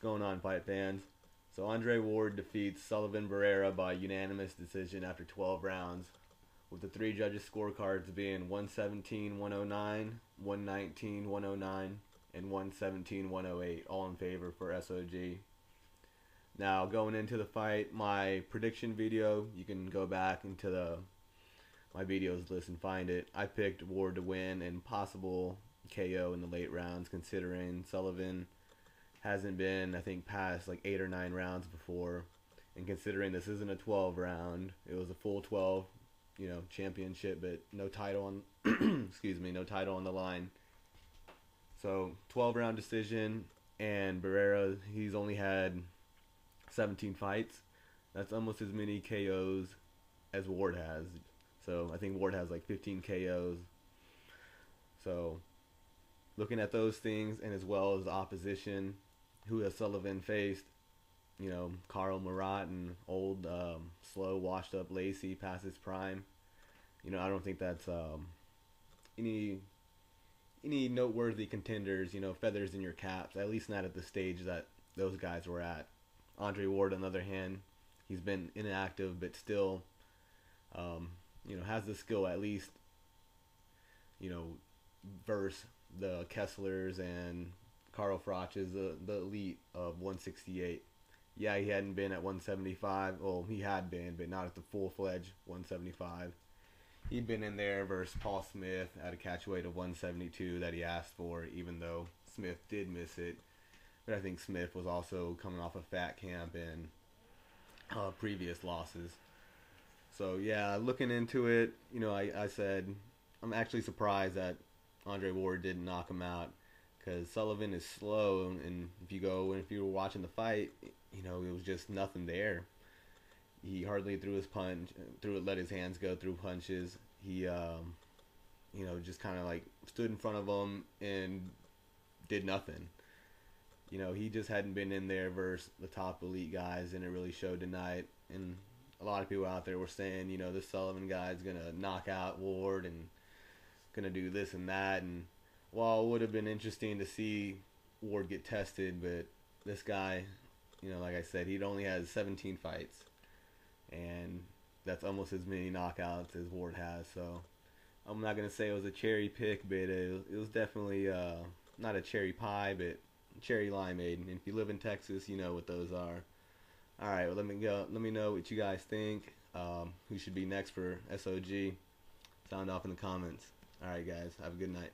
going on, fight fans? So Andre Ward defeats Sullivan Barrera by unanimous decision after 12 rounds, with the three judges' scorecards being 117-109, 119-109, and 117-108, all in favor for SOG. Now, going into the fight, my prediction video, you can go back into my videos list and find it. I picked Ward to win and possible KO in the late rounds, considering Sullivan hasn't been, I think, past like 8 or 9 rounds before, and considering this isn't a 12 round, it was a full 12, championship, but no title on, excuse me, no title on the line. So 12 round decision, and Barrera, he's only had 17 fights. That's almost as many KOs as Ward has. So I think Ward has like 15 KOs. So looking at those things, and as well as the opposition, who has Sullivan faced, Carl Marat and old, slow, washed up Lacey past his prime. I don't think that's any noteworthy contenders, feathers in your caps, at least not at the stage that those guys were at. Andre Ward, on the other hand, he's been inactive, but still, has the skill at least, versus the Kesslers and Carl Froch's, the elite of 168. Yeah, he hadn't been at 175. Well, he had been, but not at the full-fledged 175. He'd been in there versus Paul Smith at a catch weight of 172 that he asked for, even though Smith did miss it. But I think Smith was also coming off a fat camp and previous losses. So, yeah, looking into it, I said I'm actually surprised that Andre Ward didn't knock him out, because Sullivan is slow, and if you were watching the fight, it was just nothing there. He hardly threw his punch, let his hands go through punches. He, just kind of like stood in front of him and did nothing. He just hadn't been in there versus the top elite guys, and it really showed tonight. And a lot of people out there were saying, this Sullivan guy's going to knock out Ward and going to do this and that. And while it would have been interesting to see Ward get tested, but this guy, like I said, he only has 17 fights. And that's almost as many knockouts as Ward has. So I'm not going to say it was a cherry pick, but it was definitely not a cherry pie, but cherry limeade. And if you live in Texas, you know what those are. All right, well, let me know what you guys think. Who should be next for SOG? Sound off in the comments. All right, guys, have a good night.